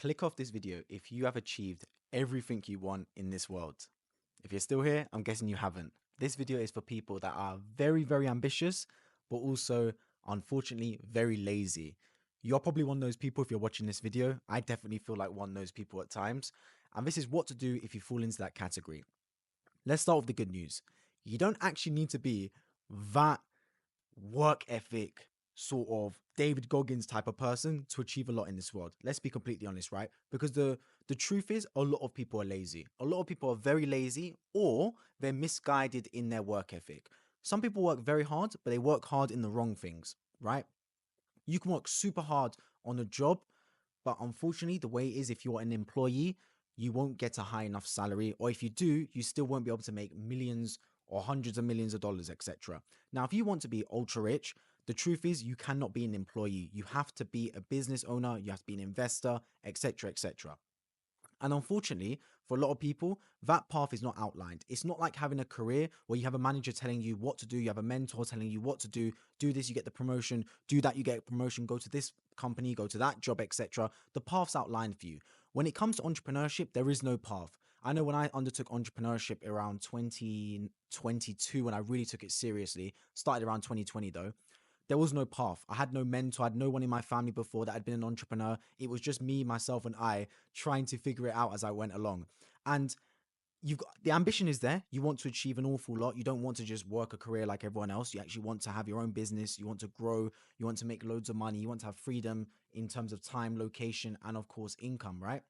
Click off this video if you have achieved everything you want in this world. If you're still here, I'm guessing you haven't. This video is for people that are very, very ambitious, but also, unfortunately, very lazy. You're probably one of those people if you're watching this video. I definitely feel like one of those people at times. And this is what to do if you fall into that category. Let's start with the good news. You don't actually need to be that work ethic sort of David Goggins type of person to achieve a lot in this world. Let's be completely honest, right? Because the truth is a lot of people are lazy. A lot of people are very lazy or they're misguided in their work ethic. Some people work very hard, but they work hard in the wrong things, right? You can work super hard on a job, but unfortunately, the way it is if you're an employee, you won't get a high enough salary, or if you do, you still won't be able to make millions or hundreds of millions of dollars, etc. Now, if you want to be ultra rich, the truth is you cannot be an employee. You have to be a business owner, you have to be an investor, etc., etc. And unfortunately, for a lot of people, that path is not outlined. It's not like having a career where you have a manager telling you what to do, you have a mentor telling you what to do this, you get the promotion, do that, you get a promotion, go to this company, go to that job, etc. The path's outlined for you. When it comes to entrepreneurship, there is no path. I know when I undertook entrepreneurship around 2022, when I really took it seriously, started around 2020 though, there was no path. I had no mentor. I had no one in my family before that had been an entrepreneur. It was just me, myself, and I trying to figure it out as I went along. And you've got the ambition is there. You want to achieve an awful lot. You don't want to just work a career like everyone else. You actually want to have your own business. You want to grow. You want to make loads of money. You want to have freedom in terms of time, location, and of course, income, right?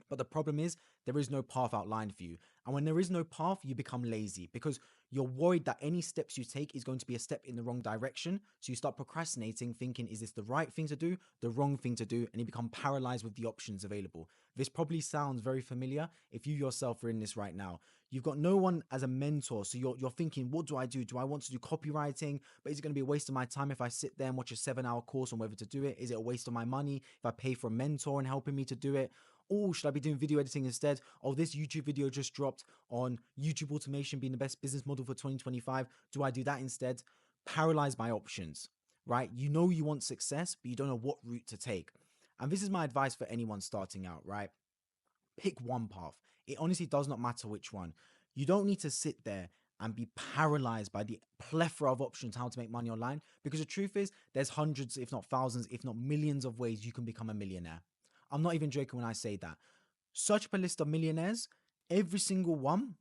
But the problem is there is no path outlined for you. And when there is no path, you become lazy because you're worried that any steps you take is going to be a step in the wrong direction. So you start procrastinating, thinking, is this the right thing to do, the wrong thing to do? And you become paralyzed with the options available. This probably sounds very familiar if you yourself are in this right now. You've got no one as a mentor. So you're thinking, what do I do? Do I want to do copywriting? But is it going to be a waste of my time if I sit there and watch a 7-hour course on whether to do it? Is it a waste of my money if I pay for a mentor and helping me to do it? Oh, should I be doing video editing instead? Oh, this YouTube video just dropped on YouTube automation being the best business model for 2025. Do I do that instead? Paralyzed by options, right? You know you want success, but you don't know what route to take. And this is my advice for anyone starting out, right? Pick one path. It honestly does not matter which one. You don't need to sit there and be paralyzed by the plethora of options how to make money online because the truth is there's hundreds, if not thousands, if not millions of ways you can become a millionaire. I'm not even joking when I say that. Search up a list of millionaires. Every single one,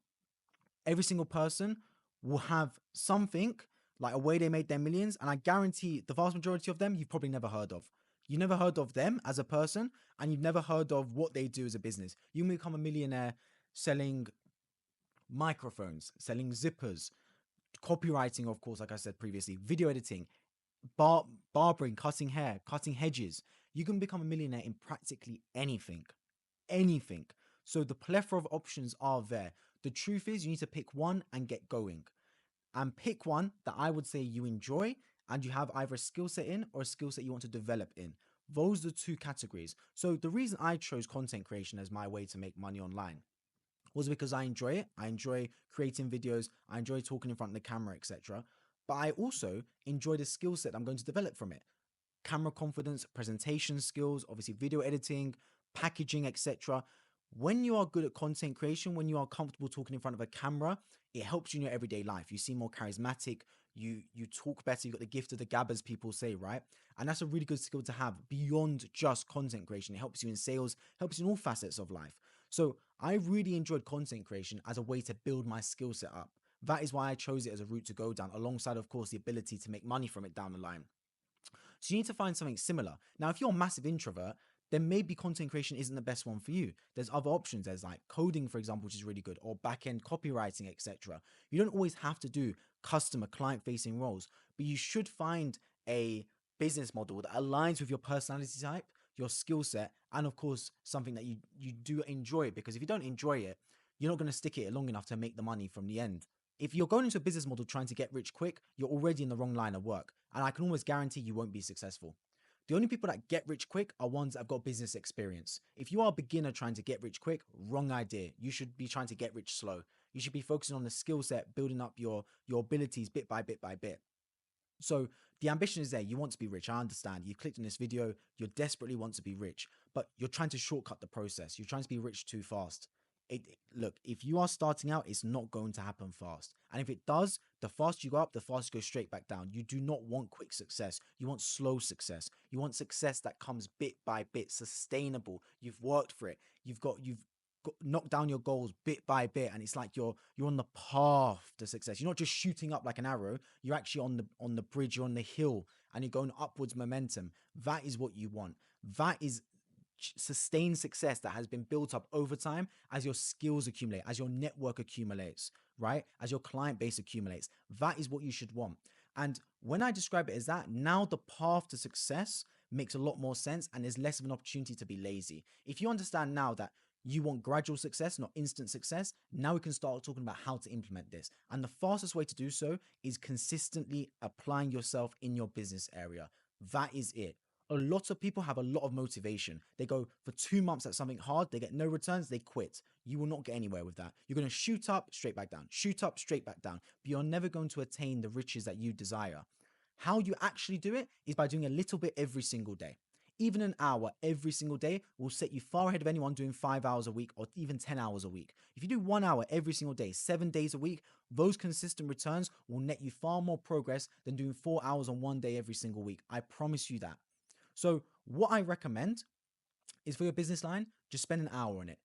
every single person will have something like a way they made their millions. And I guarantee the vast majority of them you've probably never heard of. You never heard of them as a person, and you've never heard of what they do as a business. You can become a millionaire selling microphones, selling zippers, copywriting, of course, like I said previously, video editing, barbering, cutting hair, cutting hedges. You can become a millionaire in practically anything. Anything. So the plethora of options are there. The truth is, you need to pick one and get going. And pick one that I would say you enjoy and you have either a skill set in or a skill set you want to develop in. Those are the two categories. So the reason I chose content creation as my way to make money online was because I enjoy it. I enjoy creating videos. I enjoy talking in front of the camera, etc. But I also enjoy the skill set I'm going to develop from it. Camera confidence, presentation skills, obviously video editing, packaging, etc. When you are good at content creation, when you are comfortable talking in front of a camera, it helps you in your everyday life. You seem more charismatic, you talk better, you got the gift of the gab, as people say, right? And that's a really good skill to have beyond just content creation. It helps you in sales, helps you in all facets of life. So I really enjoyed content creation as a way to build my skill set up. That is why I chose it as a route to go down, alongside, of course, the ability to make money from it down the line. So you need to find something similar. Now, if you're a massive introvert, then maybe content creation isn't the best one for you. There's other options. There's like coding, for example, which is really good, or back-end copywriting, etc. You don't always have to do customer client-facing roles, but you should find a business model that aligns with your personality type, your skill set, and of course, something that you do enjoy. Because if you don't enjoy it, you're not going to stick it long enough to make the money from the end. If you're going into a business model trying to get rich quick, you're already in the wrong line of work. And I can almost guarantee you won't be successful. The only people that get rich quick are ones that have got business experience. If you are a beginner trying to get rich quick, wrong idea. You should be trying to get rich slow. You should be focusing on the skill set, building up your abilities bit by bit by bit. So the ambition is there. You want to be rich. I understand. You clicked on this video. You desperately want to be rich, but you're trying to shortcut the process. You're trying to be rich too fast. Look, if you are starting out, it's not going to happen fast. And if it does, the faster you go up, the faster you go straight back down. You do not want quick success. You want slow success. You want success that comes bit by bit, sustainable. You've worked for it. You've knocked down your goals bit by bit, and it's like you're on the path to success. You're not just shooting up like an arrow. You're actually on the bridge. You're on the hill, and you're going upwards momentum. That is what you want. That is sustained success that has been built up over time as your skills accumulate, as your network accumulates, right? As your client base accumulates. That is what you should want. And when I describe it as that, now the path to success makes a lot more sense, and there's less of an opportunity to be lazy. If you understand now that you want gradual success, not instant success, now we can start talking about how to implement this. And the fastest way to do so is consistently applying yourself in your business area. That is it. A lot of people have a lot of motivation. They go for 2 months at something hard, they get no returns, they quit. You will not get anywhere with that. You're going to shoot up, straight back down, shoot up, straight back down, but you're never going to attain the riches that you desire. How you actually do it is by doing a little bit every single day. Even an hour every single day will set you far ahead of anyone doing 5 hours a week or even 10 hours a week. If you do 1 hour every single day, 7 days a week, those consistent returns will net you far more progress than doing 4 hours on one day every single week. I promise you that. So what I recommend is for your business line, just spend an hour on it.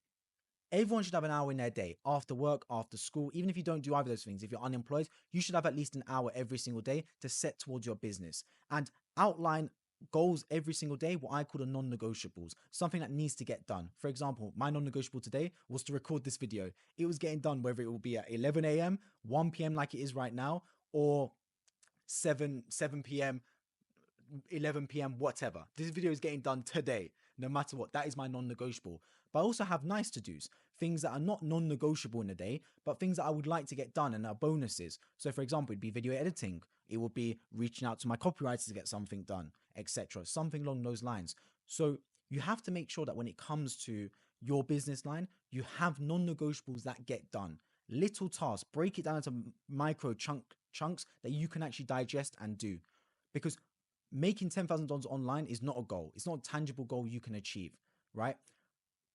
Everyone should have an hour in their day, after work, after school. Even if you don't do either of those things, if you're unemployed, you should have at least an hour every single day to set towards your business and outline goals every single day, what I call the non-negotiables, something that needs to get done. For example, my non-negotiable today was to record this video. It was getting done, whether it will be at 11 a.m., 1 p.m. like it is right now, or 7 p.m., 11 p.m., whatever. This video is getting done today, no matter what. That is my non-negotiable. But I also have nice to-dos, things that are not non-negotiable in the day, but things that I would like to get done and are bonuses. So for example, it'd be video editing. It would be reaching out to my copywriters to get something done, etc. Something along those lines. So you have to make sure that when it comes to your business line, you have non-negotiables that get done. Little tasks, break it down into micro chunks that you can actually digest and do. Because making $10,000 online is not a goal. It's not a tangible goal you can achieve, right?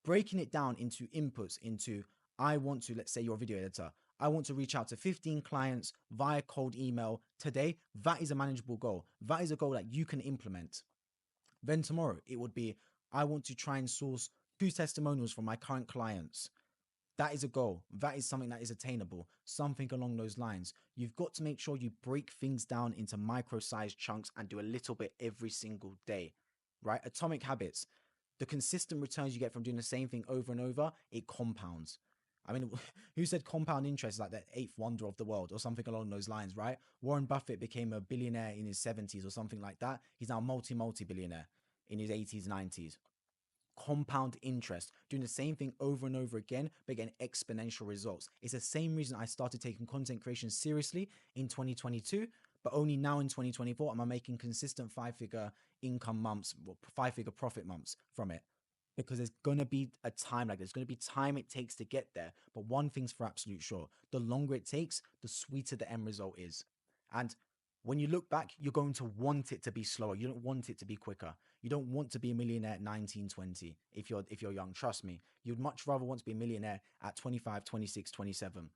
Breaking it down into inputs, into I want to, let's say you're a video editor, I want to reach out to 15 clients via cold email today. That is a manageable goal. That is a goal that you can implement. Then tomorrow it would be, I want to try and source 2 testimonials from my current clients. That is a goal. That is something that is attainable. Something along those lines. You've got to make sure you break things down into micro-sized chunks and do a little bit every single day, right? Atomic habits. The consistent returns you get from doing the same thing over and over, it compounds. I mean, who said compound interest is like the eighth wonder of the world or something along those lines, right? Warren Buffett became a billionaire in his 70s or something like that. He's now multi-billionaire in his 80s, 90s. Compound interest, doing the same thing over and over again, but getting exponential results. It's the same reason I started taking content creation seriously in 2022, but only now in 2024 am I making consistent 5-figure income months, 5-figure profit months from it. Because there's going to be a time, like there's going to be time it takes to get there. But one thing's for absolute sure, the longer it takes, the sweeter the end result is. And when you look back, you're going to want it to be slower. You don't want it to be quicker. You don't want to be a millionaire at 19, 20 if you're young. Trust me. You'd much rather want to be a millionaire at 25, 26, 27.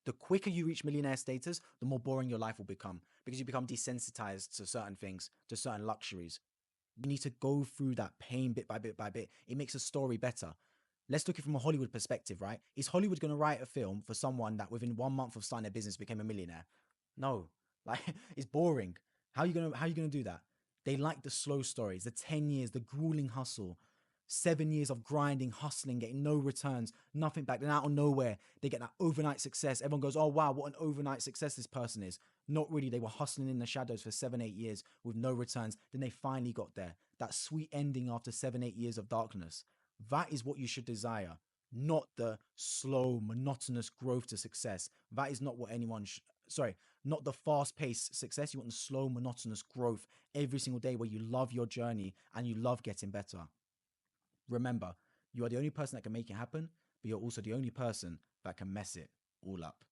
The quicker you reach millionaire status, the more boring your life will become because you become desensitized to certain things, to certain luxuries. You need to go through that pain bit by bit by bit. It makes a story better. Let's look at it from a Hollywood perspective, right? Is Hollywood going to write a film for someone that within 1 month of starting their business became a millionaire? No, like it's boring. How are you gonna do that? They like the slow stories, the 10 years, the grueling hustle, 7 years of grinding, hustling, getting no returns, nothing back. Then out of nowhere, they get that overnight success. Everyone goes, oh wow, what an overnight success this person is. Not really. They were hustling in the shadows for 7, 8 years with no returns. Then they finally got there. That sweet ending after 7, 8 years of darkness. That is what you should desire, not the slow, monotonous growth to success. That is not what anyone not the fast-paced success. You want the slow, monotonous growth every single day where you love your journey and you love getting better. Remember, you are the only person that can make it happen, but you're also the only person that can mess it all up.